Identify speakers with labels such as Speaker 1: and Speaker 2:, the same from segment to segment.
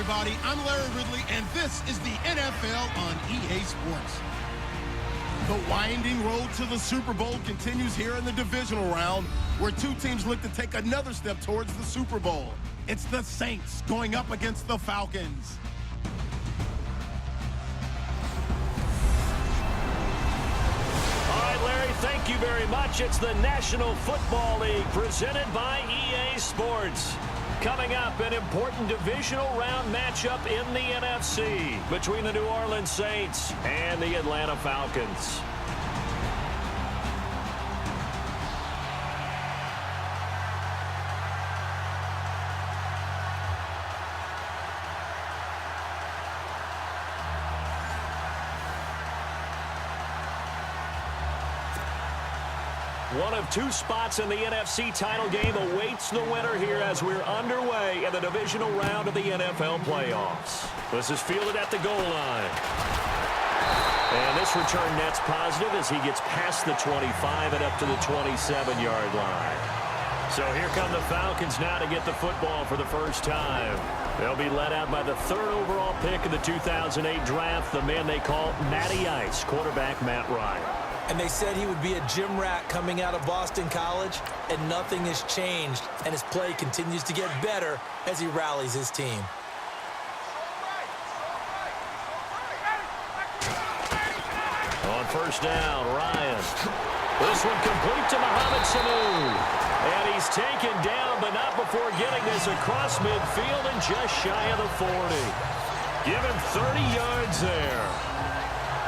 Speaker 1: everybody. I'm Larry Ridley, and this is the NFL on EA Sports. The winding road to the Super Bowl continues here in the divisional round, where two teams look to take another step towards the Super Bowl. It's the Saints going up against the Falcons.
Speaker 2: All right, Larry, thank you very much. It's the National Football League presented by EA Sports. Coming up, an important divisional round matchup in the NFC between the New Orleans Saints and the Atlanta Falcons. One of two spots in the NFC title game awaits the winner here as we're underway in the divisional round of the NFL playoffs. This is fielded at the goal line. And this return net's positive as he gets past the 25 and up to the 27-yard line. So here come the Falcons now to get the football for the first time. They'll be led out by the third overall pick of the 2008 draft, the man they call Matty Ice, quarterback Matt Ryan.
Speaker 3: And they said he would be a gym rat coming out of Boston College, and nothing has changed. And his play continues to get better as he rallies his team.
Speaker 2: On first down, Ryan. This one complete to Mohamed Sanu. And he's taken down, but not before getting this across midfield and just shy of the 40. Give him 30 yards there.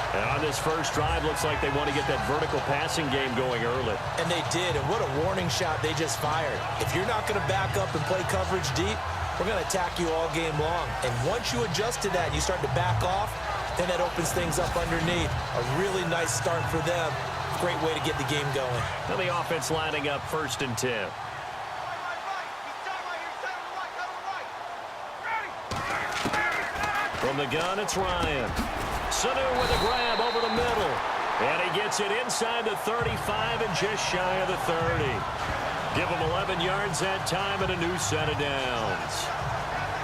Speaker 2: And on this first drive, looks like they want to get that vertical passing game going early.
Speaker 3: And they did, and what a warning shot they just fired. If you're not going to back up and play coverage deep, we're going to attack you all game long. And once you adjust to that and you start to back off, then that opens things up underneath. A really nice start for them. Great way to get the game going.
Speaker 2: Now the offense lining up 1st and 10. From the gun, it's Ryan. Sanu with a grab over the middle. And he gets it inside the 35 and just shy of the 30. Give him 11 yards that time and a new set of downs.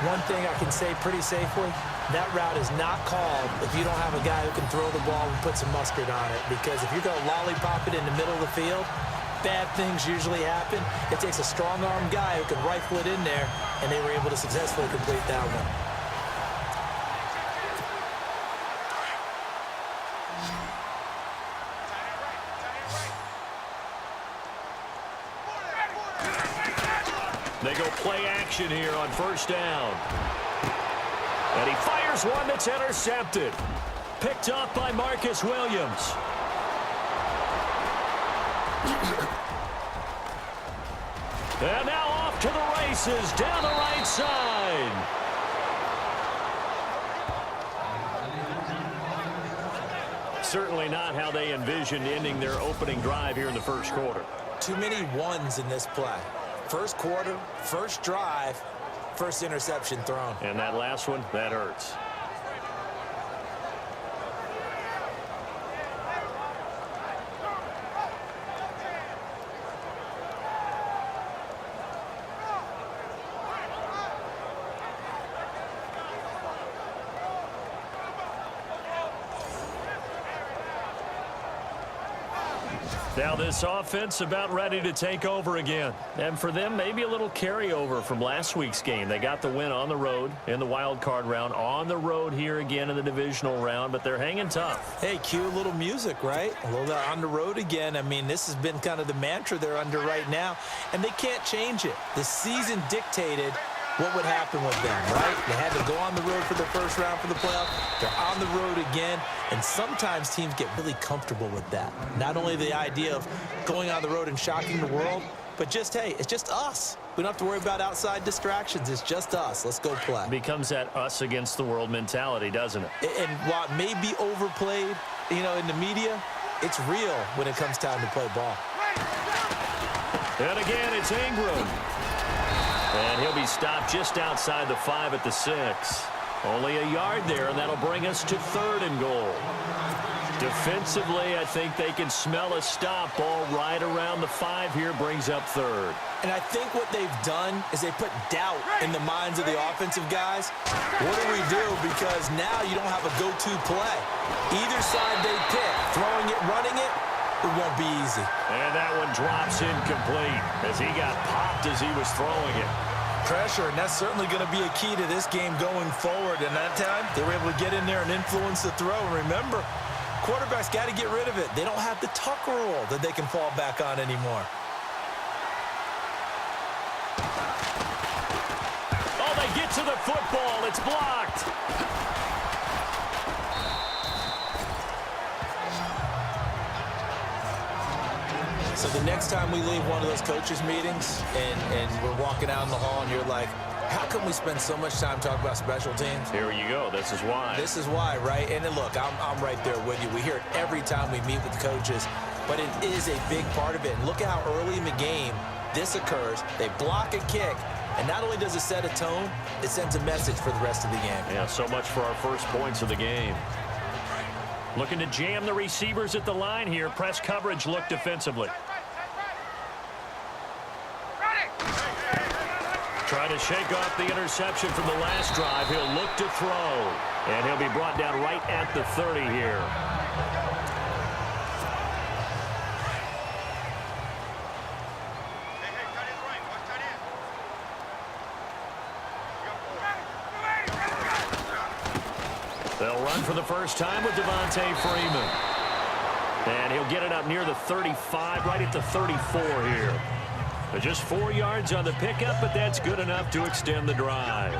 Speaker 3: One thing I can say pretty safely, that route is not called if you don't have a guy who can throw the ball and put some mustard on it. Because if you're going to lollipop it in the middle of the field, bad things usually happen. It takes a strong-armed guy who can rifle it in there, and they were able to successfully complete that one. They go play action here on first down. And he fires one that's intercepted. Picked up by Marcus Williams. And now off to the races down the right side. Certainly not how they envisioned ending their opening drive here in the first quarter. Too many ones in this play. First quarter, first drive, first interception thrown. And that last one, that hurts. Now this offense about ready to take over again. And for them, maybe a little carryover from last week's game. They got the win on the road in the wild card round. On the road here again in the divisional round, but they're hanging tough. Hey, cue a little music, right? A little on the road again. I mean, this has been kind of the mantra they're under right now, and they can't change it. The season dictated what would happen with them, right? They had to go on the road for the first round for the playoff. They're on the road again, and sometimes teams get really comfortable with that. Not only the idea of going on the road and shocking the world, but just, hey, it's just us. We don't have to worry about outside distractions. It's just us. Let's go play. Becomes that us against the world mentality, doesn't it? And while it may be overplayed, you know, in the media, it's real when it comes time to play ball. And again, it's Ingram. And he'll be stopped just outside the 5 at the 6. Only a yard there, and that'll bring us to 3rd and goal. Defensively, I think they can smell a stop. Ball right around the 5 here, brings up third.
Speaker 4: And I think what they've done is they put doubt in the minds of the offensive guys. What do we do? Because now you don't have a go-to play. Either side they pick, throwing it, running it, it won't be easy.
Speaker 3: And that one drops incomplete as he got popped as he was throwing it.
Speaker 4: Pressure, and that's certainly going to be a key to this game going forward. And that time, they were able to get in there and influence the throw. And remember, quarterbacks got to get rid of it. They don't have the tuck rule that they can fall back on anymore.
Speaker 3: Oh, they get to the football. It's blocked.
Speaker 4: So the next time we leave one of those coaches' meetings and we're walking out in the hall and you're like, how come we spend so much time talking about special teams?
Speaker 3: Here you go. This is why.
Speaker 4: This is why, right? And then look, I'm right there with you. We hear it every time we meet with the coaches, but it is a big part of it. And look at how early in the game this occurs. They block a kick, and not only does it set a tone, it sends a message for the rest of the game.
Speaker 3: Yeah, so much for our first points of the game. Looking to jam the receivers at the line here. Press coverage look defensively. Trying to shake off the interception from the last drive. He'll look to throw. And he'll be brought down right at the 30 here. They'll run for the first time with Devontae Freeman. And he'll get it up near the 35, right at the 34 here. Just 4 yards on the pickup, but that's good enough to extend the drive.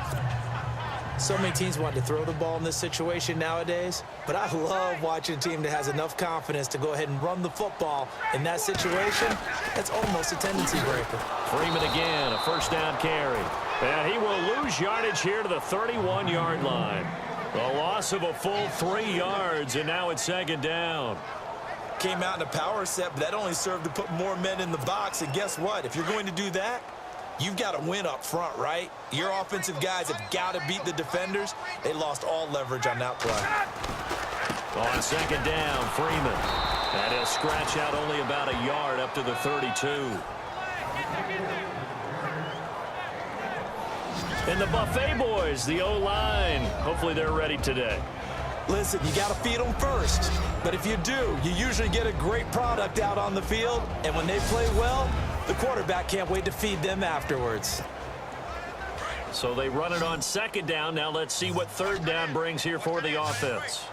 Speaker 4: So many teams want to throw the ball in this situation nowadays, but I love watching a team that has enough confidence to go ahead and run the football in that situation. That's almost a tendency breaker.
Speaker 3: Freeman again, a first down carry. And he will lose yardage here to the 31-yard line. A loss of a full 3 yards, and now it's second down.
Speaker 4: Came out in a power set, but that only served to put more men in the box. And guess what? If you're going to do that, you've got to win up front, right? Your offensive guys have got to beat the defenders. They lost all leverage on that play.
Speaker 3: On second down, Freeman. And he'll scratch out only about a yard up to the 32. And the Buffet boys, the O-line, hopefully they're ready today.
Speaker 4: Listen, you got to feed them first. But if you do, you usually get a great product out on the field. And when they play well, the quarterback can't wait to feed them afterwards.
Speaker 3: So they run it on second down. Now let's see what third down brings here for the offense.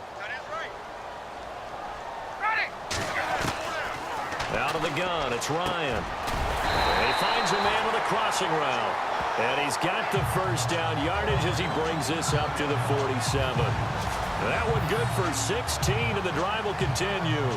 Speaker 3: Out of the gun, it's Ryan. And he finds a man with a crossing route. And he's got the first down yardage as he brings this up to the 47. That one good for 16, and the drive will continue.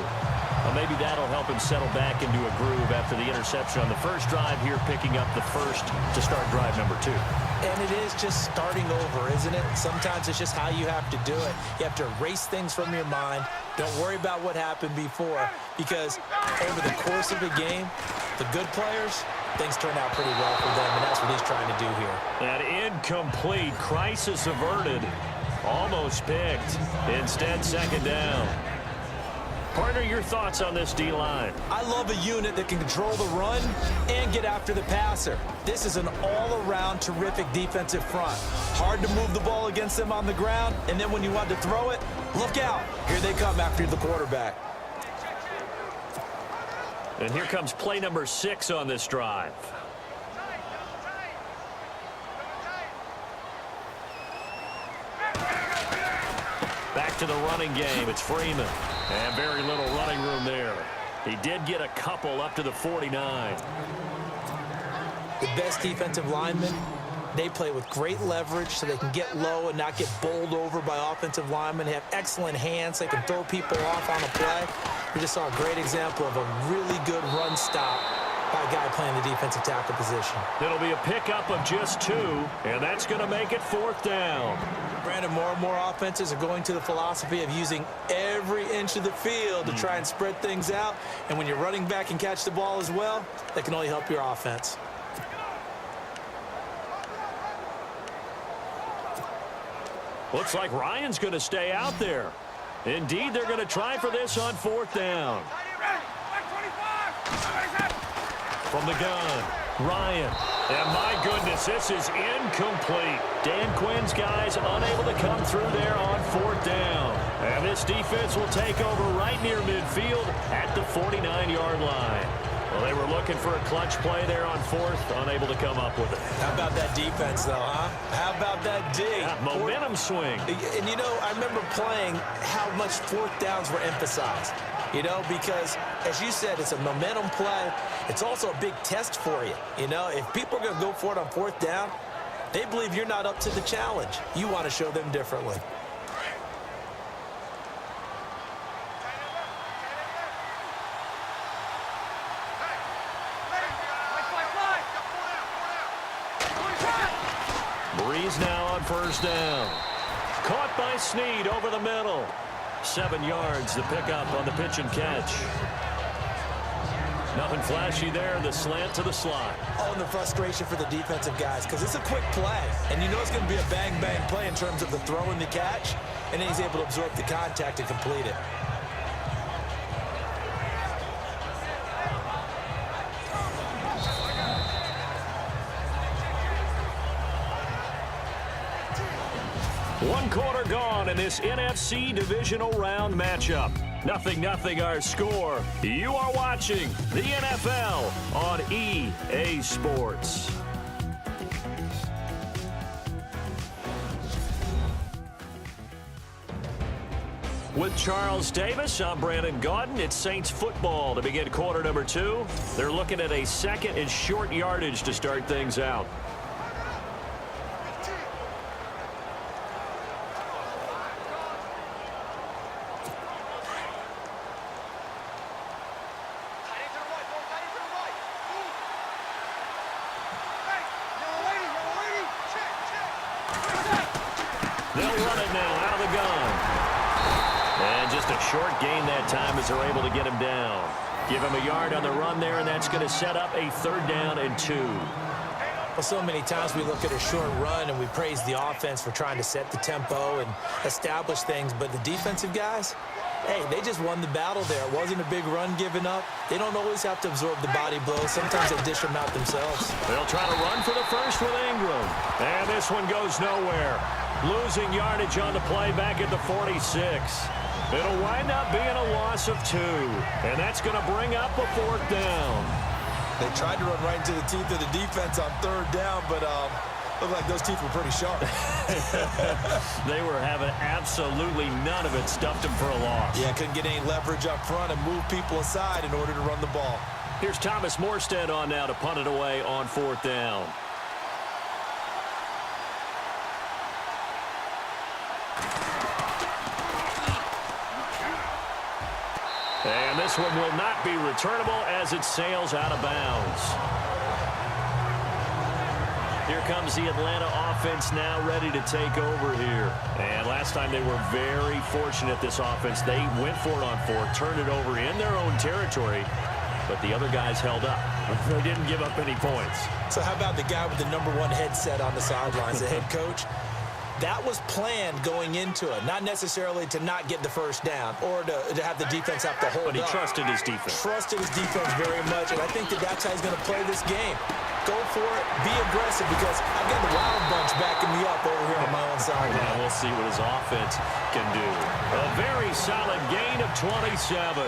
Speaker 3: Well, maybe that'll help him settle back into a groove after the interception on the first drive here, picking up the first to start drive number 2.
Speaker 4: And it is just starting over, isn't it? Sometimes it's just how you have to do it. You have to erase things from your mind. Don't worry about what happened before, because over the course of a game, the good players, things turn out pretty well for them, and that's what he's trying to do here.
Speaker 3: An incomplete, crisis averted. Almost picked. Instead, second down. Partner, your thoughts on this D-line?
Speaker 4: I love a unit that can control the run and get after the passer. This is an all-around terrific defensive front. Hard to move the ball against them on the ground, and then when you want to throw it, look out. Here they come after the quarterback.
Speaker 3: And here comes play number 6 on this drive. Back to the running game. It's Freeman. And very little running room there. He did get a couple up to the 49.
Speaker 4: The best defensive linemen, they play with great leverage so they can get low and not get bowled over by offensive linemen. They have excellent hands. They can throw people off on a play. We just saw a great example of a really good run stop by a guy playing the defensive tackle position.
Speaker 3: It'll be a pickup of just 2, and that's going to make it 4th down.
Speaker 4: Brandon, more and more offenses are going to the philosophy of using every inch of the field to try and spread things out. And when you're running back and catch the ball as well, that can only help your offense.
Speaker 3: Looks like Ryan's going to stay out there.
Speaker 2: Indeed, they're going to try for this on 4th down. From the gun, Ryan. And my goodness, this is incomplete. Dan Quinn's guys unable to come through there on 4th down. And this defense will take over right near midfield at the 49-yard line. Well, they were looking for a clutch play there on 4th, unable to come up with it.
Speaker 4: How about that defense, though, huh? How about that D?
Speaker 2: Yeah, momentum swing.
Speaker 4: And, you know, I remember playing how much 4th downs were emphasized. You know, because, as you said, it's a momentum play. It's also a big test for you. You know, if people are going to go for it on 4th down, they believe you're not up to the challenge. You want to show them differently.
Speaker 2: Breeze now on 1st down. Caught by Snead over the middle. 7 yards, the pickup on the pitch and catch. Nothing flashy there, the slant to the slot.
Speaker 4: Oh, and the frustration for the defensive guys, because it's a quick play. And you know it's going to be a bang-bang play in terms of the throw and the catch. And then he's able to absorb the contact and complete it.
Speaker 2: One quarter gone in this NFC divisional round matchup. 0-0 our score. You are watching the NFL on EA Sports. With Charles Davis, I'm Brandon Gaudin. It's Saints football to begin quarter number 2. They're looking at a 2nd and short yardage to start things out. They'll run it now out of the gun. And just a short gain that time as they're able to get him down. Give him a yard on the run there, and that's going to set up a 3rd down and 2.
Speaker 4: Well, so many times we look at a short run and we praise the offense for trying to set the tempo and establish things. But the defensive guys, hey, they just won the battle there. It wasn't a big run given up. They don't always have to absorb the body blows. Sometimes they dish them out themselves.
Speaker 2: They'll try to run for the first with Ingram. And this one goes nowhere. Losing yardage on the play back at the 46. It'll wind up being a loss of 2. And that's going to bring up a 4th down.
Speaker 4: They tried to run right into the teeth of the defense on 3rd down, but looked like those teeth were pretty sharp.
Speaker 2: They were having absolutely none of it. Stuffed them for a loss.
Speaker 4: Yeah, couldn't get any leverage up front and move people aside in order to run the ball.
Speaker 2: Here's Thomas Morstead on now to punt it away on 4th down. And this one will not be returnable as it sails out of bounds. Here comes the Atlanta offense now ready to take over here. And last time they were very fortunate, this offense. They went for it on 4th, turned it over in their own territory, but the other guys held up. They didn't give up any points.
Speaker 4: So how about the guy with the #1 headset on the sidelines, the head coach? That was planned going into it, not necessarily to not get the 1st down or to have the defense have to hold up.
Speaker 2: But he trusted his defense.
Speaker 4: Trusted his defense very much, and I think that's how he's going to play this game. Go for it, be aggressive, because I've got the Wild Bunch backing me up over here on my own side.
Speaker 2: Now we'll see what his offense can do. A very solid gain of 27.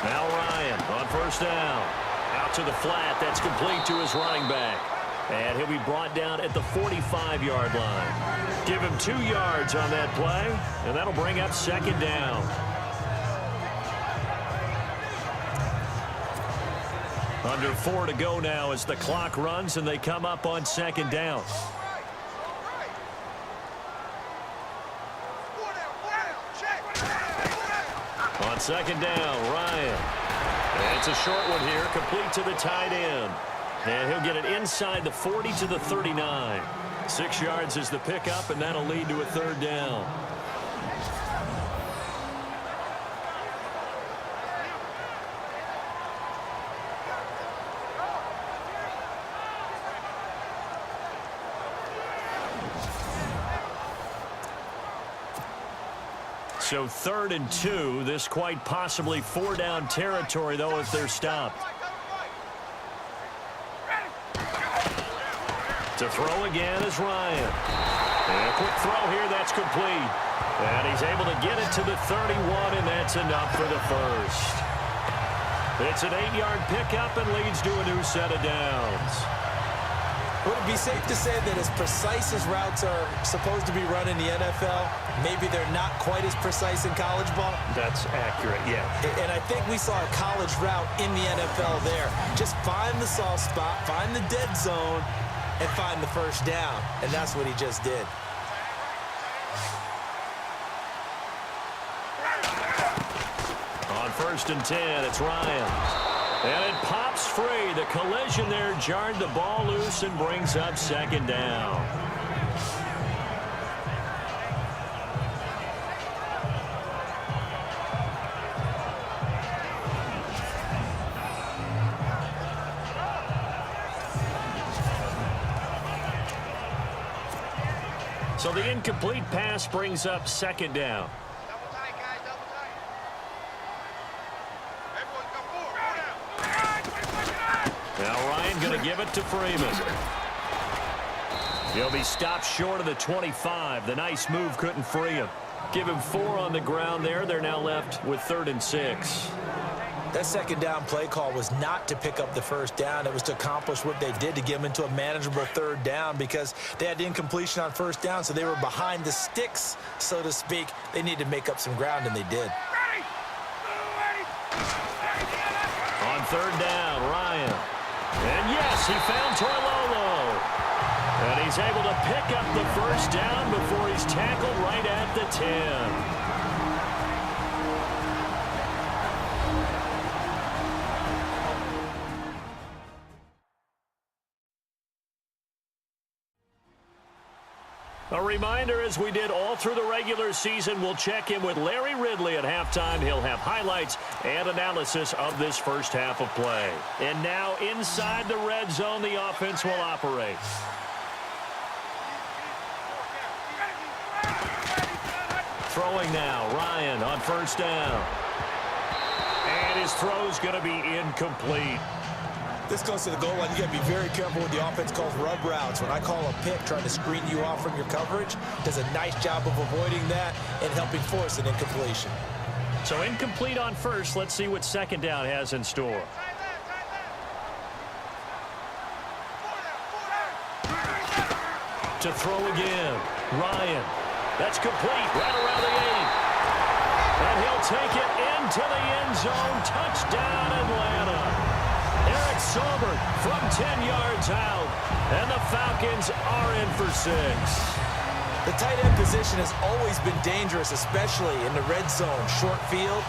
Speaker 2: Now Ryan on 1st down. Out to the flat. That's complete to his running back. And he'll be brought down at the 45-yard line. Give him 2 yards on that play, and that'll bring up 2nd down. Under 4 to go now as the clock runs, and they come up on 2nd down. On 2nd down, Ryan. And it's a short one here, complete to the tight end. And he'll get it inside the 40 to the 39. 6 yards is the pickup, and that'll lead to a 3rd down.
Speaker 3: So 3rd and 2. This quite possibly 4-down territory, though, if they're stopped. To throw again is Ryan. And a quick throw here, that's complete. And he's able to get it to the 31, and that's enough for the first. It's an 8-yard pickup and leads to a new set of downs.
Speaker 4: Would it be safe to say that as precise as routes are supposed to be run in the NFL, maybe they're not quite as precise in college ball?
Speaker 3: That's accurate, yeah.
Speaker 4: And I think we saw a college route in the NFL there. Just find the soft spot, find the dead zone, and find the first down. And that's what he just did.
Speaker 3: On 1st and 10, it's Ryan. And it pops free. The collision there jarred the ball loose and brings up 2nd down. So the incomplete pass brings up 2nd down. Now Ryan going to give it to Freeman. He'll be stopped short of the 25. The nice move couldn't free him. Give him 4 on the ground there. They're now left with 3rd and 6.
Speaker 4: That 2nd down play call was not to pick up the first down. It was to accomplish what they did, to get them into a manageable 3rd down, because they had the incompletion on 1st down, so they were behind the sticks, so to speak. They needed to make up some ground, and they did.
Speaker 3: On 3rd down, Ryan. And yes, he found Torlolo. And he's able to pick up the first down before he's tackled right at the 10. A reminder, as we did all through the regular season, we'll check in with Larry Ridley at halftime. He'll have highlights and analysis of this first half of play. And now inside the red zone, the offense will operate. Throwing now, Ryan on 1st down. And his throw's going to be incomplete.
Speaker 4: This goes to the goal line. You got to be very careful when the offense calls rub routes. When I call a pick, trying to screen you off from your coverage, does a nice job of avoiding that and helping force an incompletion.
Speaker 3: So incomplete on 1st. Let's see what 2nd down has in store. To throw again, Ryan. That's complete right around the 8. And he'll take it into the end zone. Touchdown, Atlanta. Eric Sobert from 10 yards out, and the Falcons are in for 6.
Speaker 4: The tight end position has always been dangerous, especially in the red zone, short field,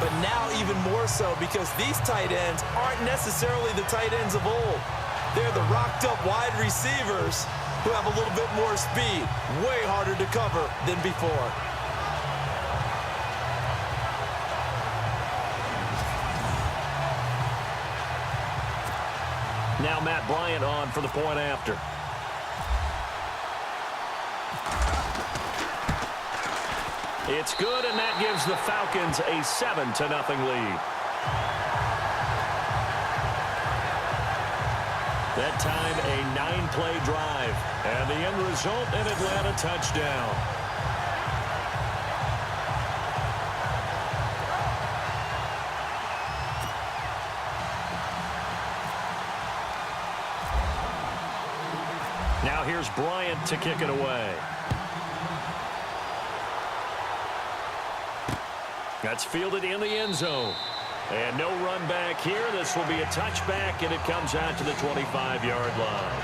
Speaker 4: but now even more so because these tight ends aren't necessarily the tight ends of old. They're the rocked-up wide receivers who have a little bit more speed, way harder to cover than before.
Speaker 3: Now Matt Bryant on for the point after. It's good, and that gives the Falcons a 7-0 lead. That time a 9-play drive, and the end result, an Atlanta touchdown. Now here's Bryant to kick it away. That's fielded in the end zone. And no run back here. This will be a touchback, and it comes out to the 25-yard line.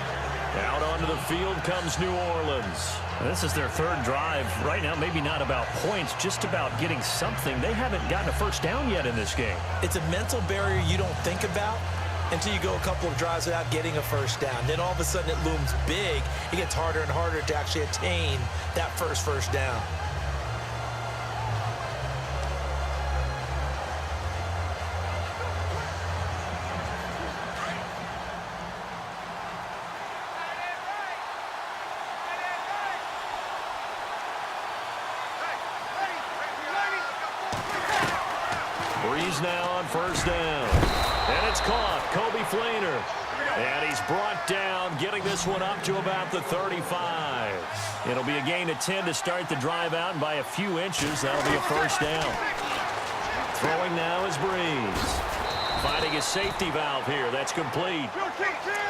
Speaker 3: Out onto the field comes New Orleans.
Speaker 2: This is their 3rd drive. Right now, maybe not about points, just about getting something. They haven't gotten a first down yet in this game.
Speaker 4: It's a mental barrier you don't think about until you go a couple of drives without getting a first down. Then all of a sudden it looms big. It gets harder and harder to actually attain that first down.
Speaker 2: Breeze now on first down. And it's caught. Kobe Flainer. And he's brought down, getting this one up to about the 35. It'll be a gain of 10 to start the drive out, and by a few inches, that'll be a first down. Throwing now is Breeze. Finding his safety valve here. That's complete.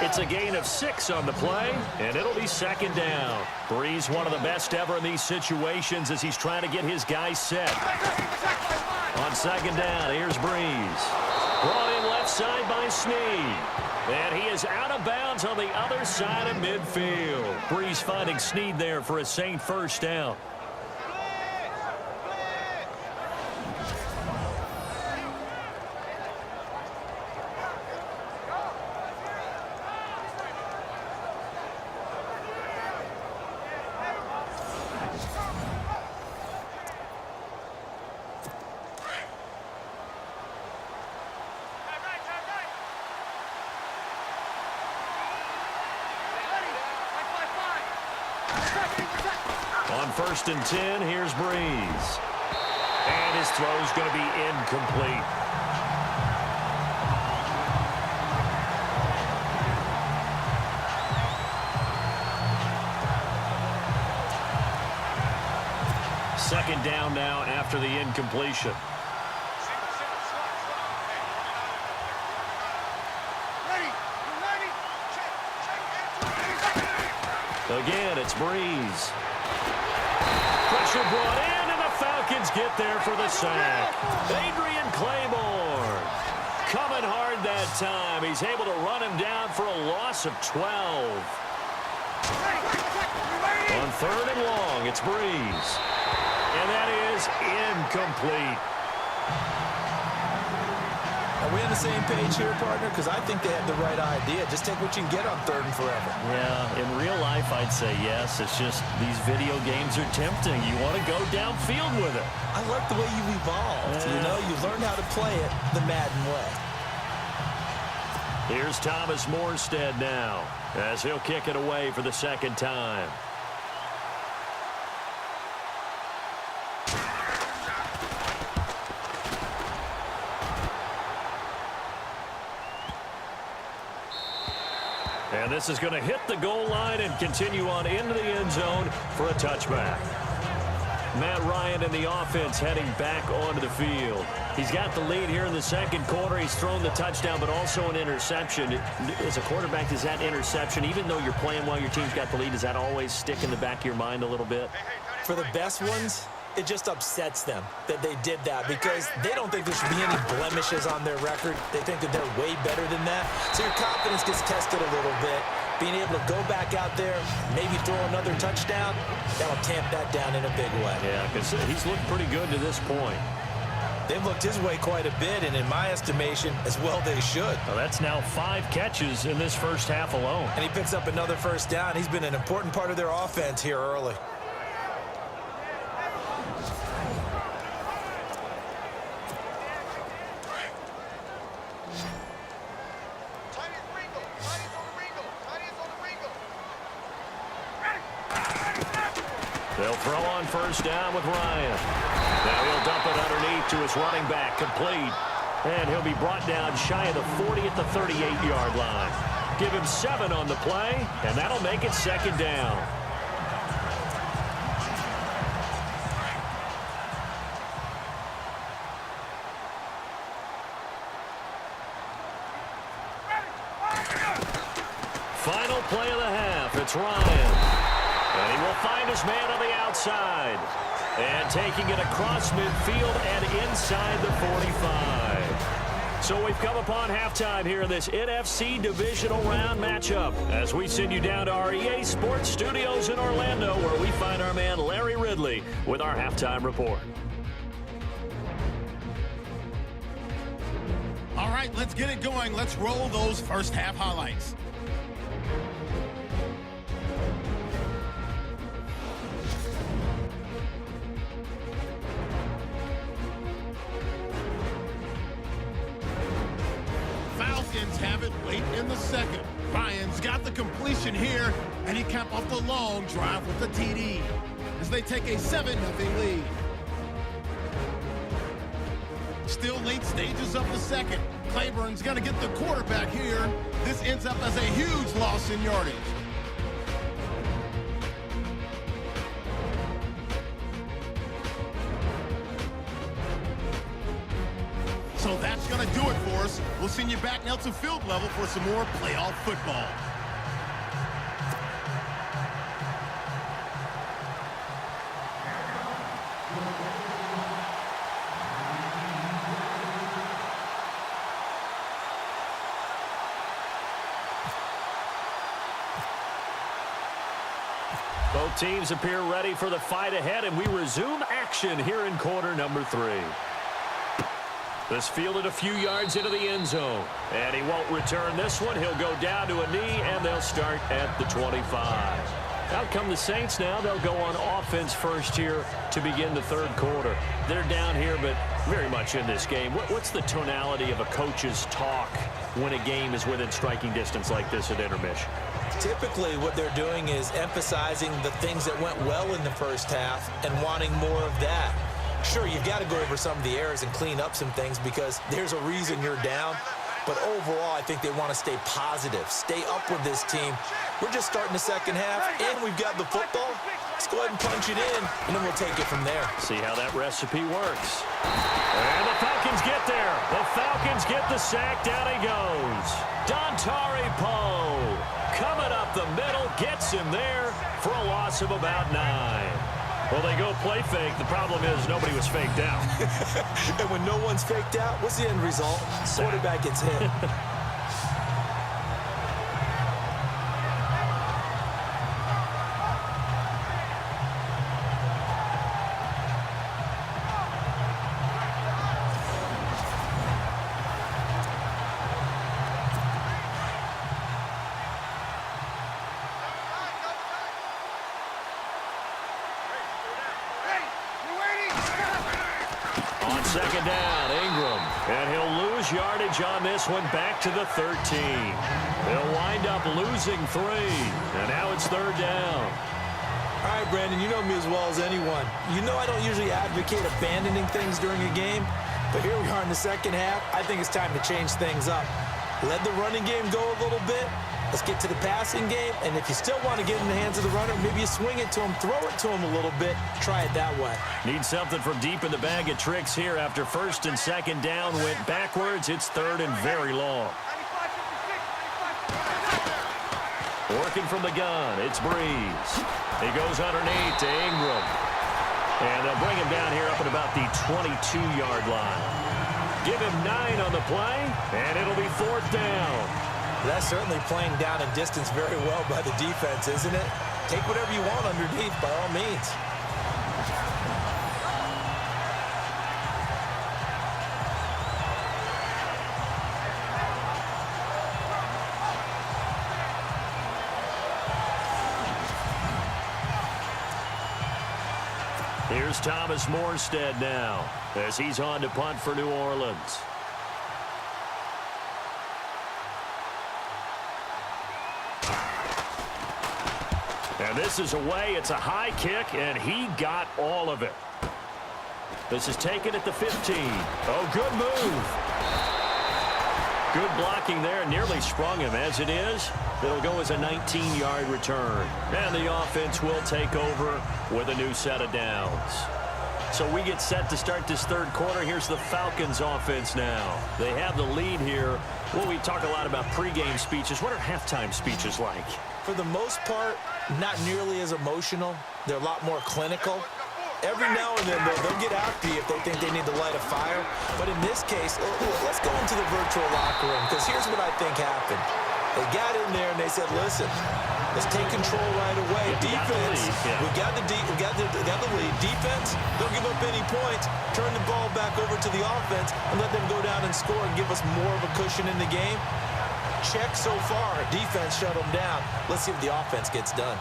Speaker 2: It's a gain of 6 on the play, and it'll be second down. Breeze, one of the best ever in these situations as he's trying to get his guys set. On second down, here's Breeze. Brought in left side by Snead. And he is out of bounds on the other side of midfield. Breeze finding Snead there for a Saint first down. On first and 10, here's Breeze. And his throw's going to be incomplete. Second down now after the incompletion. Again, it's Breeze. Pressure brought in, and the Falcons get there for the sack. Adrian Claiborne coming hard that time. He's able to run him down for a loss of 12. On third and long, it's Breeze. And that is incomplete.
Speaker 4: Are we on the same page here, partner? Because I think they have the right idea. Just take what you can get on third and forever.
Speaker 3: Yeah, in real life, I'd say yes. It's just these video games are tempting. You want to go downfield with it.
Speaker 4: I like the way you evolved. You know, you learned how to play it the Madden way.
Speaker 2: Here's Thomas Morstead now as he'll kick it away for the second time. And this is going to hit the goal line and continue on into the end zone for a touchback. Matt Ryan and the offense heading back onto the field. He's got the lead here in the second quarter. He's thrown the touchdown, but also an interception. As a quarterback, does that interception, even though you're playing while your team's got the lead, does that always stick in the back of your mind a little bit?
Speaker 4: For the best ones, it just upsets them that they did that because they don't think there should be any blemishes on their record. They think that they're way better than that. So your confidence gets tested a little bit. Being able to go back out there, maybe throw another touchdown, that'll tamp that down in a big way.
Speaker 2: Yeah, because he's looked pretty good to this point.
Speaker 4: They've looked his way quite a bit, and in my estimation, as well they should.
Speaker 3: Well, that's now 5 catches in this first half alone.
Speaker 4: And he picks up another first down. He's been an important part of their offense here early.
Speaker 2: They'll throw on first down with Ryan. Now he'll dump it underneath to his running back, complete. And he'll be brought down shy of the 40 at the 38-yard line. Give him 7 on the play, and that'll make it second down. Final play of the half, it's Ryan. And he will find his man on the outside. And taking it across midfield and inside the 45. So we've come upon halftime here in this NFC Divisional Round matchup as we send you down to our EA Sports Studios in Orlando where we find our man Larry Ridley with our halftime report.
Speaker 1: All right, let's get it going. Let's roll those first half highlights. Have it late in the second. Ryan's got the completion here, and he capped off the long drive with the TD as they take a 7-0 lead. Still late stages of the second. Clayborn's going to get the quarterback here. This ends up as a huge loss in yardage. So that's going to do it for us. We'll send you back now to field level for some more playoff football.
Speaker 2: Both teams appear ready for the fight ahead, and we resume action here in quarter number 3. This fielded a few yards into the end zone, and he won't return this one. He'll go down to a knee, and they'll start at the 25. Out come the Saints now. They'll go on offense first here to begin the third quarter. They're down here, but very much in this game. What's the tonality of a coach's talk when a game is within striking distance like this at intermission?
Speaker 4: Typically, what they're doing is emphasizing the things that went well in the first half and wanting more of that. Sure, you've got to go over some of the errors and clean up some things because there's a reason you're down. But overall, I think they want to stay positive, stay up with this team. We're just starting the second half, and we've got the football. Let's go ahead and punch it in, and then we'll take it from there.
Speaker 2: See how that recipe works. And the Falcons get there. The Falcons get the sack. Down he goes. Dontari Poe coming up the middle, gets him there for a loss of about 9. Well, they go play fake. The problem is nobody was faked out.
Speaker 4: And when no one's faked out, what's the end result? Quarterback gets hit.
Speaker 2: Second down, Ingram. And he'll lose yardage on this one back to the 13. They'll wind up losing 3. And now it's third down.
Speaker 4: All right, Brandon, you know me as well as anyone. You know I don't usually advocate abandoning things during a game. But here we are in the second half. I think it's time to change things up. Let the running game go a little bit. Let's get to the passing game, and if you still want to get in the hands of the runner, maybe you swing it to him, throw it to him a little bit, try it that way.
Speaker 2: Need something from deep in the bag of tricks here after first and second down went backwards. It's third and very long. Working from the gun, it's Breeze. He goes underneath to Ingram. And they'll bring him down here up at about the 22-yard line. Give him 9 on the play, and it'll be fourth down.
Speaker 4: That's certainly playing down in distance very well by the defense, isn't it? Take whatever you want underneath, by all means.
Speaker 2: Here's Thomas Morstead now as he's on to punt for New Orleans. And this is away. It's a high kick, and he got all of it. This is taken at the 15. Oh, good move. Good blocking there. Nearly sprung him. As it is, it'll go as a 19-yard return. And the offense will take over with a new set of downs. So we get set to start this third quarter. Here's the Falcons offense now. They have the lead here. Well, we talk a lot about pregame speeches. What are halftime speeches like?
Speaker 4: For the most part, not nearly as emotional. They're a lot more clinical. Every now and then, they'll get after you if they think they need to light a fire. But in this case, let's go into the virtual locker room, because here's what I think happened. They got in there and they said, listen, let's take control right away. Defense, we got the lead. Defense, don't give up any points. Turn the ball back over to the offense and let them go down and score and give us more of a cushion in the game. Check so far. Defense shut them down. Let's see if the offense gets done.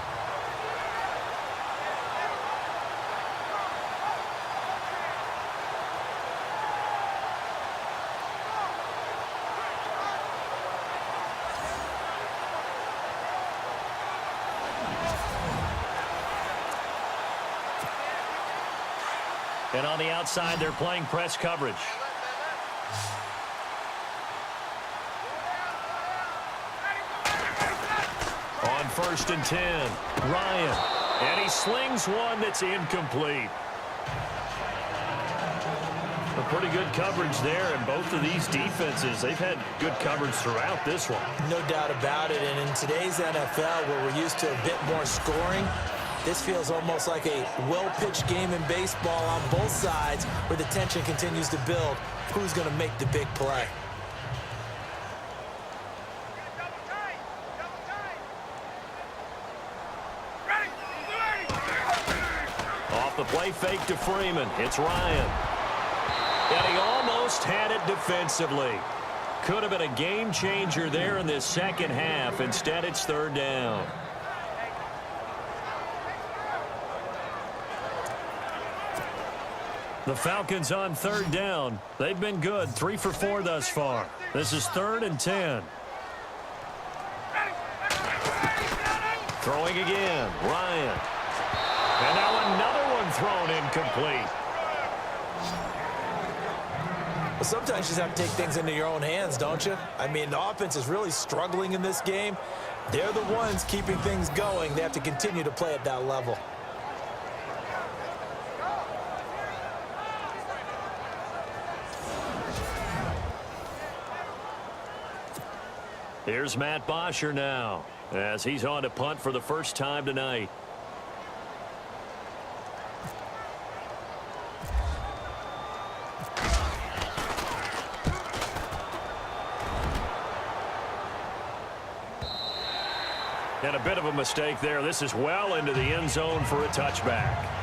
Speaker 2: And on the outside, they're playing press coverage.
Speaker 3: On 1st and 10, Ryan. And he slings one that's incomplete. A pretty good coverage there, and both of these defenses, they've had good coverage throughout this one.
Speaker 4: No doubt about it, and in today's NFL, where we're used to a bit more scoring, this feels almost like a well-pitched game in baseball on both sides where the tension continues to build. Who's going to make the big play?
Speaker 3: Off the play fake to Freeman. It's Ryan. And he almost had it defensively. Could have been a game changer there in this second half. Instead, it's 3rd down. The Falcons on 3rd down. They've been good, 3 for 4 thus far. This is 3rd and 10. Throwing again, Ryan. And now another one thrown incomplete.
Speaker 4: Well, sometimes you just have to take things into your own hands, don't you? I mean, the offense is really struggling in this game. They're the ones keeping things going. They have to continue to play at that level.
Speaker 3: Here's Matt Bosher now, as he's on to punt for the first time tonight. And a bit of a mistake there. This is well into the end zone for a touchback.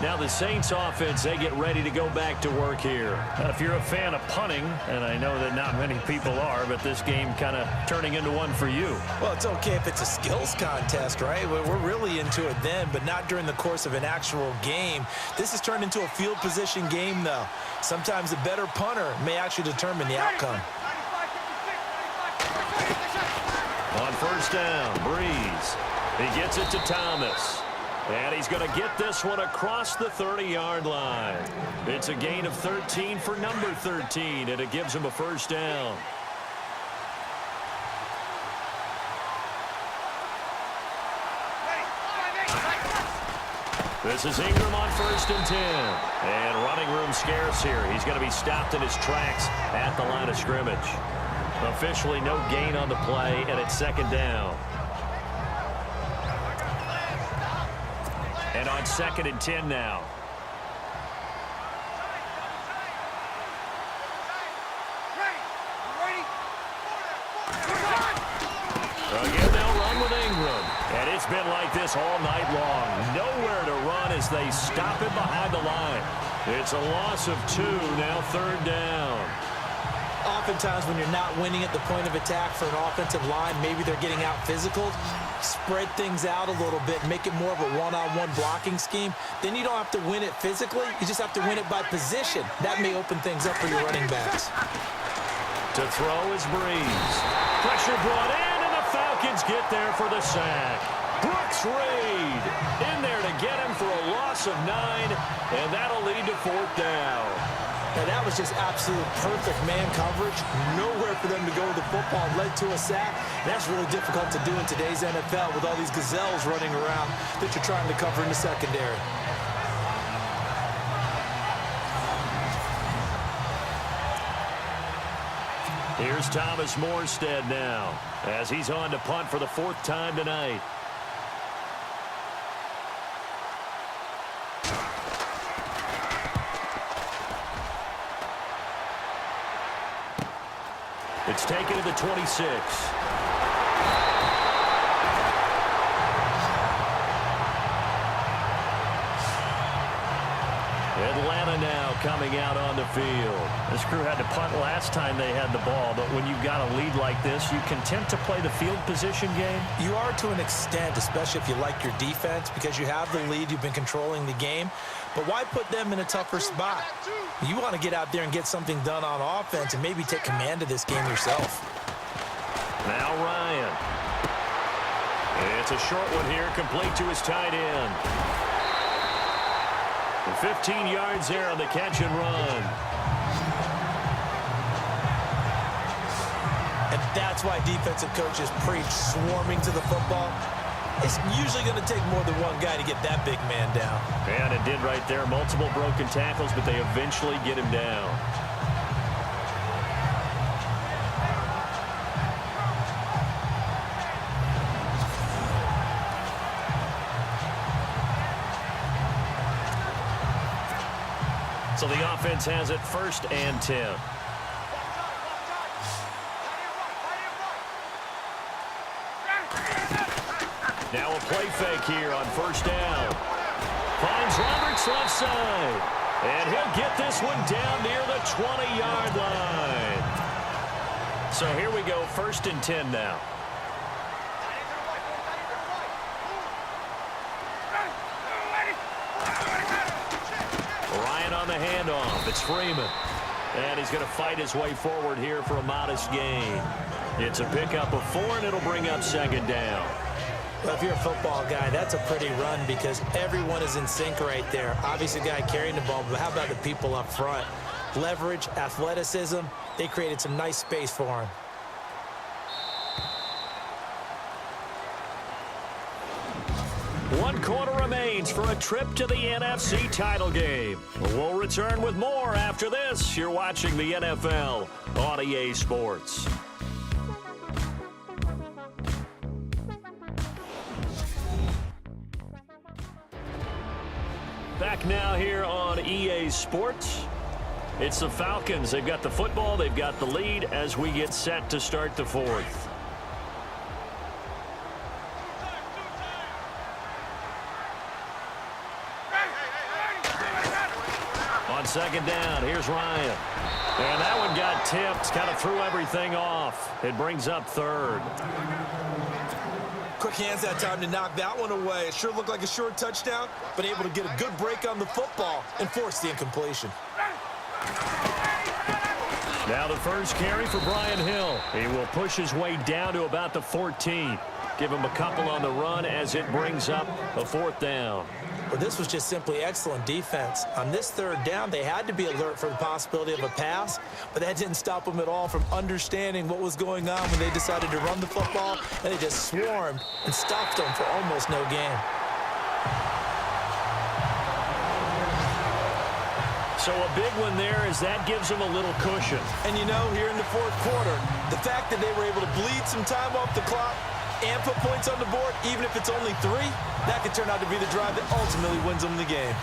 Speaker 3: Now the Saints offense, they get ready to go back to work here. If you're a fan of punting, and I know that not many people are, but this game kind of turning into one for you.
Speaker 4: Well, it's okay if it's a skills contest, right? We're really into it then, but not during the course of an actual game. This has turned into a field position game, though. Sometimes a better punter may actually determine the outcome.
Speaker 3: On 1st down, Breeze. He gets it to Thomas. And he's going to get this one across the 30-yard line. It's a gain of 13 for number 13, and it gives him a 1st down. This is Ingram on 1st and 10. And running room scarce here. He's going to be stopped in his tracks at the line of scrimmage. Officially no gain on the play, and it's 2nd down. And on 2nd and 10 now. Again, they'll run with Ingram. And it's been like this all night long. Nowhere to run as they stop it behind the line. It's a loss of 2, now 3rd down.
Speaker 4: Oftentimes when you're not winning at the point of attack for an offensive line, maybe they're getting out physical. Spread things out a little bit, make it more of a one-on-one blocking scheme. Then you don't have to win it physically. You just have to win it by position. That may open things up for your running backs.
Speaker 3: To throw is Breeze. Pressure brought in, and the Falcons get there for the sack. Brooks Reed in there to get him for a loss of 9, and that'll lead to 4th down.
Speaker 4: Now, that was just absolute perfect man coverage. Nowhere for them to go with the football, led to a sack. That's really difficult to do in today's NFL with all these gazelles running around that you're trying to cover in the secondary.
Speaker 3: Here's Thomas Morstead now, as he's on to punt for the 4th time tonight. It's taken to the 26. Atlanta now coming out on the field. This crew had to punt last time they had the ball, but when you've got a lead like this, you content to play the field position game?
Speaker 4: You are to an extent, especially if you like your defense, because you have the lead, you've been controlling the game. But why put them in a tougher spot? You want to get out there and get something done on offense and maybe take command of this game yourself.
Speaker 3: Now Ryan. It's a short one here, complete to his tight end. 15 yards there on the catch and run.
Speaker 4: That's why defensive coaches preach swarming to the football. It's usually going to take more than one guy to get that big man down.
Speaker 3: And it did right there. Multiple broken tackles, but they eventually get him down. So the offense has it 1st and 10. Now a play fake here on 1st down. Finds Roberts left side. And he'll get this one down near the 20-yard line. So here we go, 1st and 10 now. Ryan on the handoff. It's Freeman. And he's going to fight his way forward here for a modest gain. It's a pickup of 4, and it'll bring up 2nd down.
Speaker 4: Well, if you're a football guy, that's a pretty run because everyone is in sync right there. Obviously, the guy carrying the ball, but how about the people up front? Leverage, athleticism, they created some nice space for him.
Speaker 3: One quarter remains for a trip to the NFC title game. We'll return with more after this. You're watching the NFL on EA Sports. Back now here on EA Sports. It's the Falcons. They've got the football. They've got the lead as we get set to start the 4th. On 2nd down, here's Ryan. And that one got tipped. Kind of threw everything off. It brings up 3rd.
Speaker 4: Quick hands that time to knock that one away. It sure looked like a short touchdown, but able to get a good break on the football and force the incompletion.
Speaker 3: Now the first carry for Brian Hill. He will push his way down to about the 14. Give him a couple on the run as it brings up a 4th down.
Speaker 4: Well, this was just simply excellent defense. On this 3rd down, they had to be alert for the possibility of a pass, but that didn't stop them at all from understanding what was going on when they decided to run the football, and they just swarmed and stopped them for almost no gain.
Speaker 3: So a big one there as that gives them a little cushion.
Speaker 4: And you know, here in the 4th quarter, the fact that they were able to bleed some time off the clock and put points on the board, even if it's only 3, that could turn out to be the drive that ultimately wins them the game.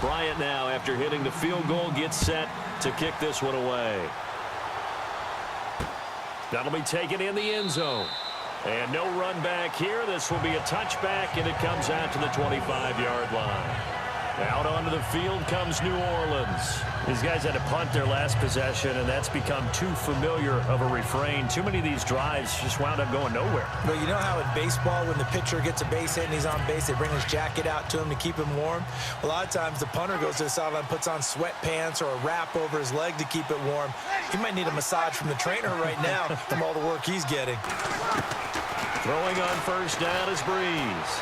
Speaker 3: Bryant now, after hitting the field goal, gets set to kick this one away. That'll be taken in the end zone. And no run back here. This will be a touchback, and it comes out to the 25-yard line. Out onto the field comes New Orleans. These guys had to punt their last possession, and that's become too familiar of a refrain. Too many of these drives just wound up going nowhere.
Speaker 4: Well, you know how in baseball, when the pitcher gets a base hit and he's on base, they bring his jacket out to him to keep him warm? A lot of times the punter goes to the sideline, puts on sweatpants or a wrap over his leg to keep it warm. He might need a massage from the trainer right now from all the work he's getting.
Speaker 3: Throwing on 1st down is Breeze.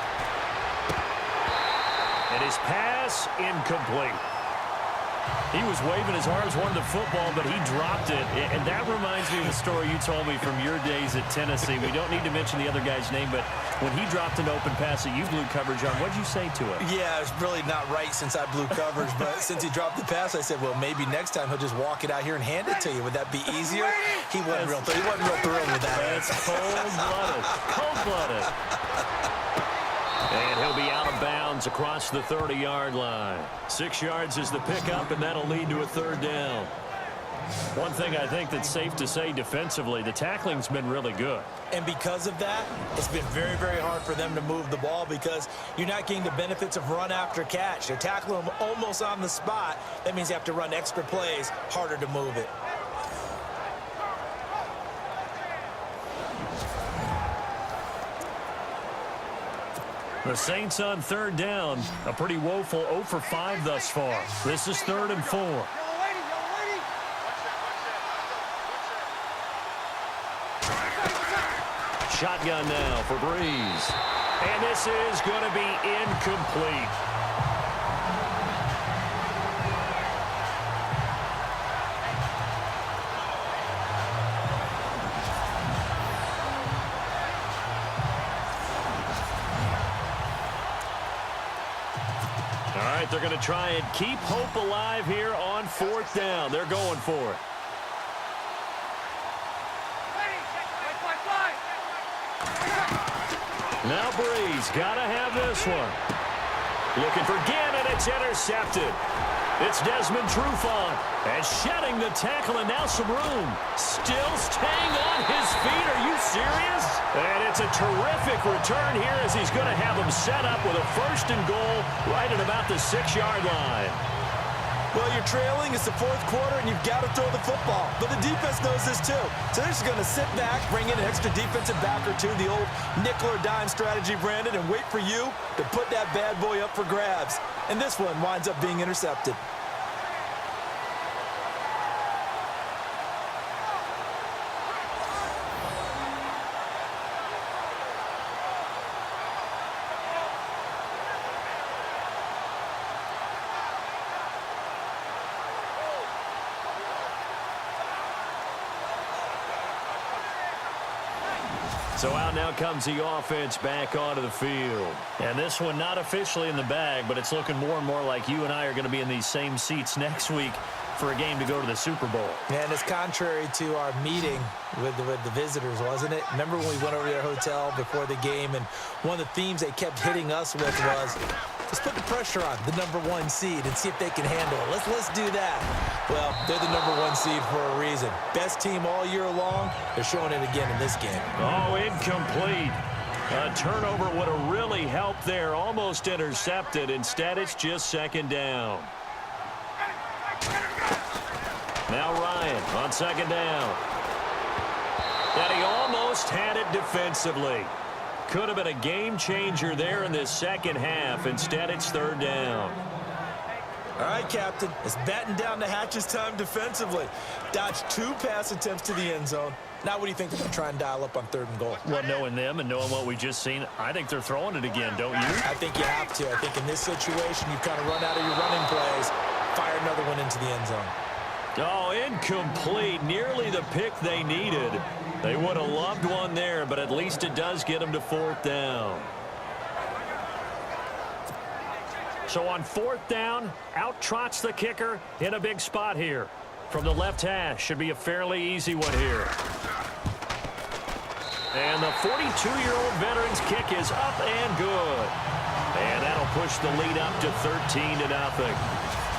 Speaker 3: And his pass incomplete. He was waving as hard as wanted the football, but he dropped it. And that reminds me of the story you told me from your days at Tennessee. We don't need to mention the other guy's name, but when he dropped an open pass that you blew coverage on, what'd you say to him?
Speaker 4: Yeah, it's really not right since I blew coverage, but since he dropped the pass, I said, well, maybe next time he'll just walk it out here and hand it to you. Would that be easier? He wasn't real thrilled with that.
Speaker 3: That's cold-blooded. Cold-blooded. And he'll be out of bounds across the 30-yard line. 6 yards is the pickup, and that'll lead to a 3rd down. One thing I think that's safe to say defensively, the tackling's been really good.
Speaker 4: And because of that, it's been very, very hard for them to move the ball because you're not getting the benefits of run after catch. They're tackling them almost on the spot. That means you have to run extra plays, harder to move it.
Speaker 3: The Saints on 3rd down, a pretty woeful 0 for 5 thus far. This is 3rd and 4. Shotgun now for Breeze. And this is going to be incomplete.
Speaker 2: All right, they're going to try and keep hope alive here on 4th down. They're going for it. Now Breeze got to have this one. Looking for Ginn, and it's intercepted. It's Desmond Trufant, and shedding the tackle, and now some room. Still staying on his feet. Are you serious? And it's a terrific return here as he's going to have him set up with a 1st and goal right at about the 6-yard line.
Speaker 4: Well, you're trailing. It's the 4th quarter, and you've got to throw the football. But the defense knows this, too. So they're just going to sit back, bring in an extra defensive back or two, the old nickel or dime strategy, Brandon, and wait for you to put that bad boy up for grabs. And this one winds up being intercepted.
Speaker 2: So out now comes the offense back onto the field.
Speaker 3: And this one not officially in the bag, but it's looking more and more like you and I are going to be in these same seats next week for a game to go to the Super Bowl.
Speaker 4: And it's contrary to our meeting with the visitors, wasn't it? Remember when we went over to their hotel before the game, and one of the themes they kept hitting us with was, let's put the pressure on the #1 seed and see if they can handle it. Let's do that. Well, they're the #1 seed for a reason. Best team all year long. They're showing it again in this game.
Speaker 2: Oh, incomplete. A turnover would have really helped there. Almost intercepted. Instead, it's just 2nd down. Now Ryan on 2nd down. And he almost had it defensively. Could have been a game changer there in this 2nd half. Instead, it's 3rd down.
Speaker 4: All right, Captain. It's batten down the hatches time defensively. Dodged 2 pass attempts to the end zone. Now what do you think they're going to try and dial up on 3rd and goal?
Speaker 3: Well, knowing them and knowing what we just seen, I think they're throwing it again, don't you?
Speaker 4: I think you have to. I think in this situation, you kind of run out of your running plays, fire another one into the end zone.
Speaker 2: Oh, incomplete. Nearly the pick they needed. They would have loved one there, but at least it does get them to 4th down. So on 4th down, out trots the kicker in a big spot here. From the left hash, should be a fairly easy one here. And the 42-year-old veteran's kick is up and good. And that'll push the lead up to 13-0.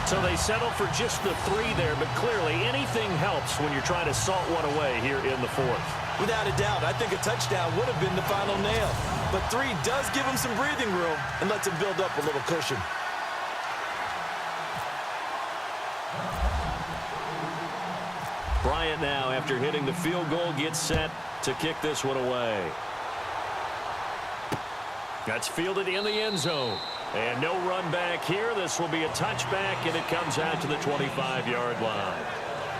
Speaker 2: So they settle for just the 3 there, but clearly anything helps when you're trying to salt one away here in the 4th.
Speaker 4: Without a doubt, I think a touchdown would have been the final nail. But 3 does give him some breathing room and lets him build up a little cushion.
Speaker 2: Bryant now, after hitting the field goal, gets set to kick this one away. That's fielded in the end zone. And no run back here. This will be a touchback, and it comes out to the 25-yard line.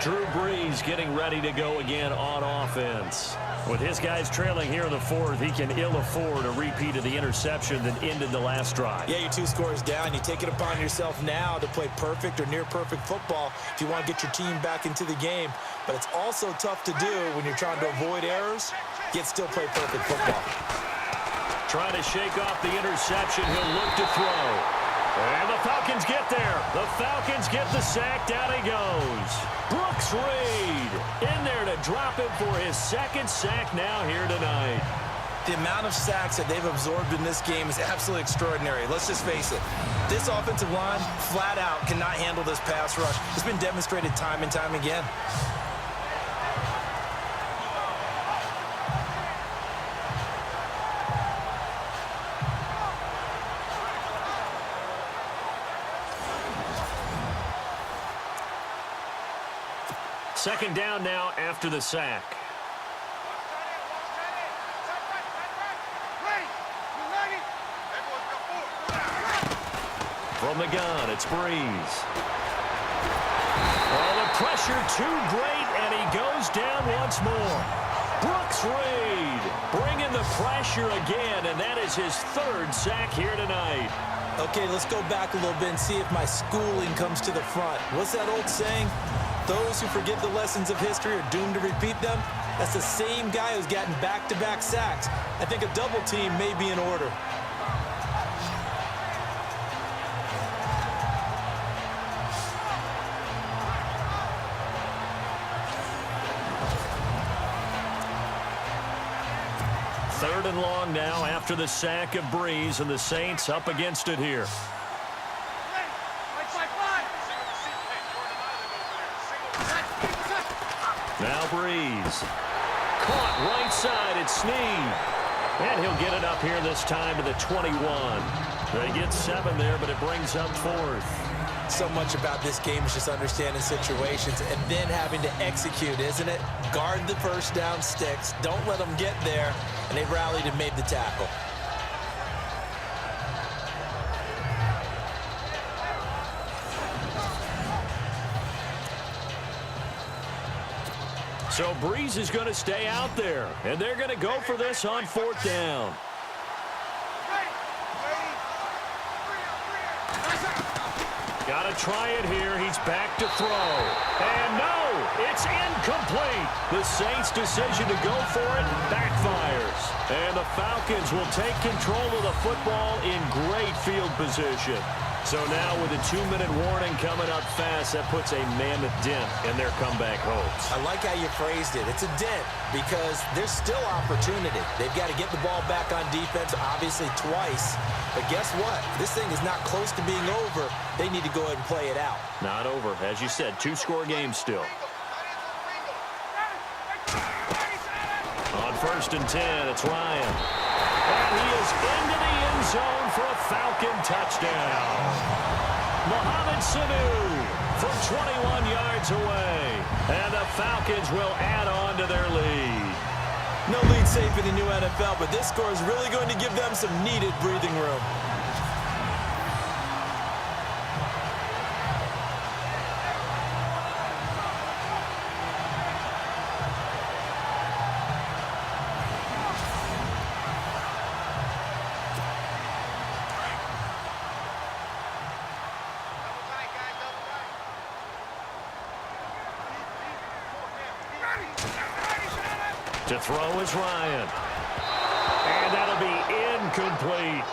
Speaker 2: Drew Brees getting ready to go again on offense. With his guys trailing here in the 4th, he can ill afford a repeat of the interception that ended the last drive.
Speaker 4: Yeah, you're 2 scores down. You take it upon yourself now to play perfect or near-perfect football if you want to get your team back into the game. But it's also tough to do when you're trying to avoid errors, yet still play perfect football.
Speaker 2: Trying to shake off the interception. He'll look to throw. And the Falcons get there. The Falcons get the sack. Down he goes. Brooks Reed in there to drop him for his 2nd sack now here tonight.
Speaker 4: The amount of sacks that they've absorbed in this game is absolutely extraordinary. Let's just face it. This offensive line, flat out, cannot handle this pass rush. It's been demonstrated time and time again.
Speaker 2: Second down now after the sack. From the gun, it's Breeze. Oh, the pressure too great, and he goes down once more. Brooks Reed bringing the pressure again, and that is his 3rd sack here tonight.
Speaker 4: Okay, let's go back a little bit and see if my schooling comes to the front. What's that old saying? Those who forget the lessons of history are doomed to repeat them. That's the same guy who's gotten back-to-back sacks. I think a double team may be in order.
Speaker 3: 3rd and long now after the sack of Breeze, and the Saints up against it here. Now Breeze. Caught right side. It's Snead. And he'll get it up here this time to the 21. They get 7 there, but it brings up 4th.
Speaker 4: So much about this game is just understanding situations and then having to execute, isn't it? Guard the first down sticks. Don't let them get there. And they rallied and made the tackle.
Speaker 3: So Breeze is going to stay out there, and they're going to go for this on 4th down. Got to try it here. He's back to throw. And no, it's incomplete. The Saints' decision to go for it backfires. And the Falcons will take control of the football in great field position. So now with a 2-minute warning coming up fast, that puts a mammoth dent in their comeback hopes.
Speaker 4: I like how you phrased it. It's a dent because there's still opportunity. They've got to get the ball back on defense, obviously twice. But guess what? This thing is not close to being over. They need to go ahead and play it out.
Speaker 3: Not over. As you said, 2-score game still. On 1st and 10, it's Ryan. And he is into the end zone for a Falcon touchdown. Mohamed Sanu from 21 yards away. And the Falcons will add on to their lead.
Speaker 4: No lead safe in the new NFL, but this score is really going to give them some needed breathing room.
Speaker 3: To throw is Ryan. And that'll be incomplete.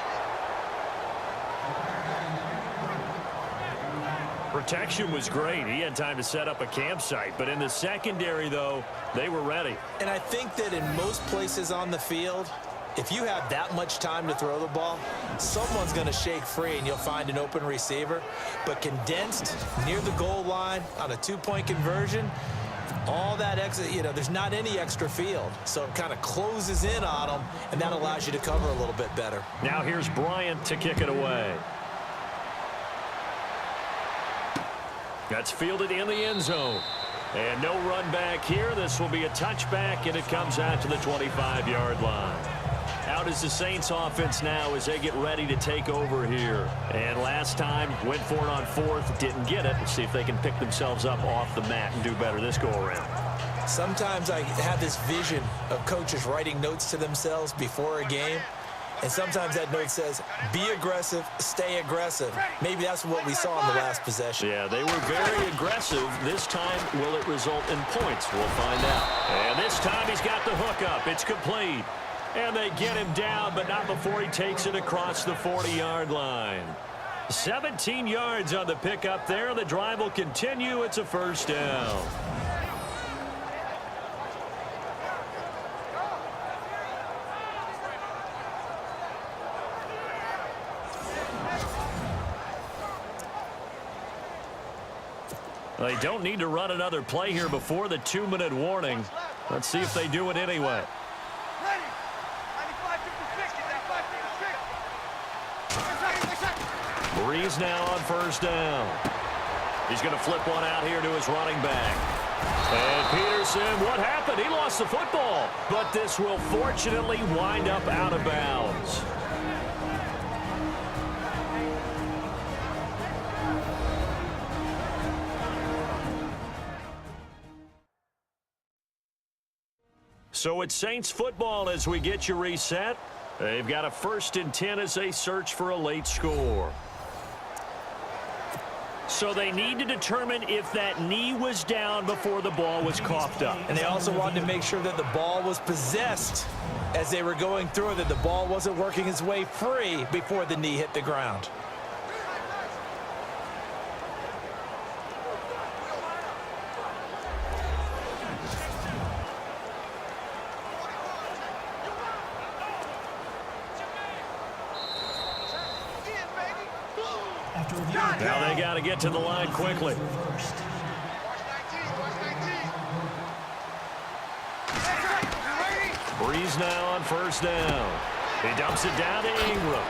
Speaker 3: Protection was great. He had time to set up a campsite. But in the secondary, though, they were ready.
Speaker 4: And I think that in most places on the field, if you have that much time to throw the ball, someone's going to shake free and you'll find an open receiver. But condensed near the goal line on a 2-point conversion, all that exit, there's not any extra field. So it kind of closes in on them, and that allows you to cover a little bit better.
Speaker 3: Now here's Bryant to kick it away. That's fielded in the end zone. And no run back here. This will be a touchback, and it comes out to the 25-yard line. Out is the Saints offense now as they get ready to take over here. And last time, went for it on 4th, didn't get it. Let's see if they can pick themselves up off the mat and do better this go-around.
Speaker 4: Sometimes I have this vision of coaches writing notes to themselves before a game. And sometimes that note says, be aggressive, stay aggressive. Maybe that's what we saw in the last possession.
Speaker 3: Yeah, they were very aggressive. This time, will it result in points? We'll find out. And this time, he's got the hook up. It's complete. And they get him down, but not before he takes it across the 40-yard line. 17 yards on the pickup there. The drive will continue. It's a first down. They don't need to run another play here before the 2-minute warning. Let's see if they do it anyway. Breeze now on first down. He's going to flip one out here to his running back. And Peterson, what happened? He lost the football. But this will fortunately wind up out of bounds. So it's Saints football as we get you reset. They've got a 1st and 10 as they search for a late score. So they need to determine if that knee was down before the ball was coughed up.
Speaker 4: And they also wanted to make sure that the ball was possessed as they were going through it, that the ball wasn't working its way free before the knee hit the ground.
Speaker 3: Now they got to get to the line quickly. Breeze now on first down. He dumps it down to Ingram.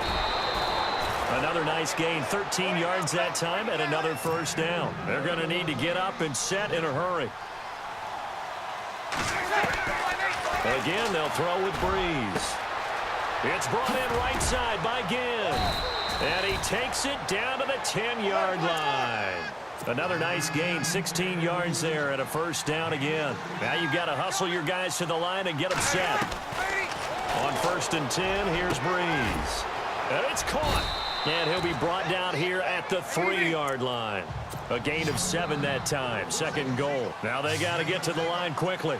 Speaker 3: Another nice gain, 13 yards that time, and another first down. They're going to need to get up and set in a hurry. Again, they'll throw with Breeze. It's brought in right side by Ginn. And he takes it down to the 10-yard line. Another nice gain, 16 yards there and a first down again. Now you've got to hustle your guys to the line and get them set. On 1st and 10, here's Breeze. And it's caught. And he'll be brought down here at the 3-yard line. A gain of 7 that time. 2nd and goal. Now they got to get to the line quickly.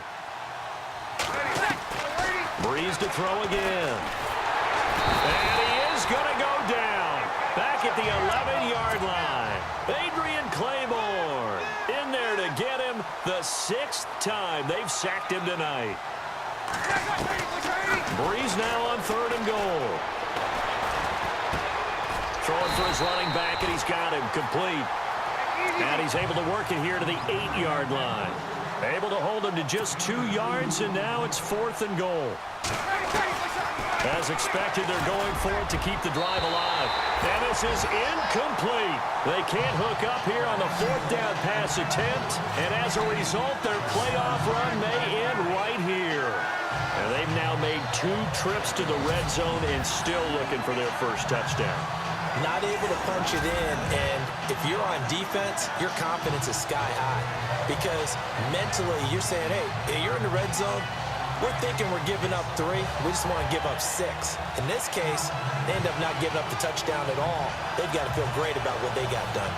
Speaker 3: Breeze to throw again. And he is going to go down. Back at the 11-yard line. Adrian Claiborne in there to get him the 6th time they've sacked him tonight. Breeze now on 3rd and goal. Throwing for his running back, and he's got him complete. And he's able to work it here to the 8-yard line. Able to hold him to just 2 yards, and now it's 4th and goal. As expected, they're going for it to keep the drive alive. And this is incomplete. They can't hook up here on the 4th down pass attempt. And as a result, their playoff run may end right here. And they've now made 2 trips to the red zone and still looking for their first touchdown.
Speaker 4: Not able to punch it in, and if you're on defense, your confidence is sky high. Because mentally, you're saying, hey, you're in the red zone. We're thinking we're giving up 3. We just want to give up 6. In this case, they end up not giving up the touchdown at all. They've got to feel great about what they got done.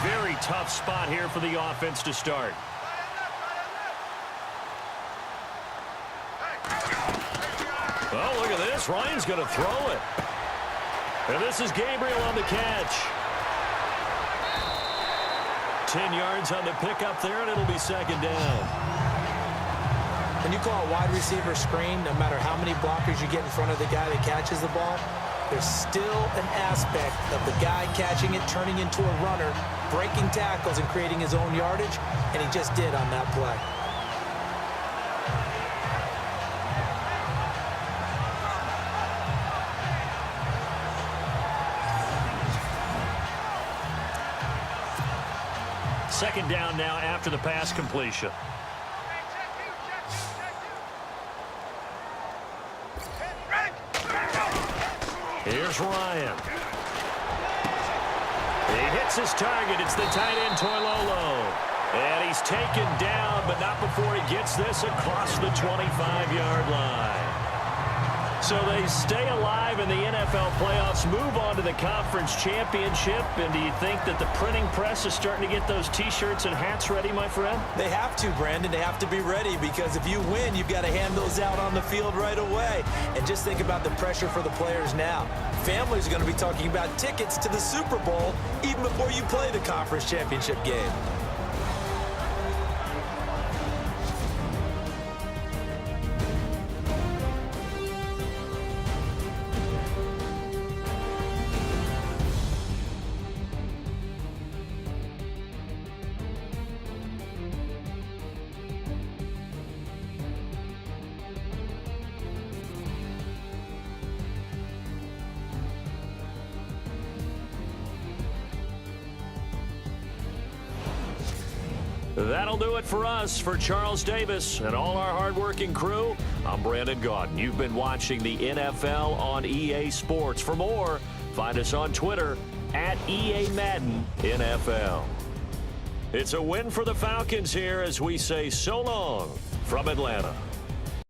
Speaker 3: Very tough spot here for the offense to start. Oh, look at this. Ryan's going to throw it. And this is Gabriel on the catch. 10 yards on the pickup there, and it'll be 2nd down.
Speaker 4: When you call a wide receiver screen, no matter how many blockers you get in front of the guy that catches the ball, there's still an aspect of the guy catching it, turning into a runner, breaking tackles and creating his own yardage, and he just did on that play.
Speaker 3: Second down now after the pass completion. Here's Ryan. He hits his target. It's the tight end, Toilolo. And he's taken down, but not before he gets this across the 25-yard line. So they stay alive in the NFL playoffs, move on to the conference championship. And do you think that the printing press is starting to get those T-shirts and hats ready, my friend?
Speaker 4: They have to, Brandon. They have to be ready because if you win, you've got to hand those out on the field right away. And just think about the pressure for the players now. Families are going to be talking about tickets to the Super Bowl even before you play the conference championship game.
Speaker 3: That'll do it for us. For Charles Davis and all our hardworking crew, I'm Brandon Gaudin. You've been watching the NFL on EA Sports. For more, find us on Twitter at EA Madden NFL. It's a win for the Falcons here as we say so long from Atlanta.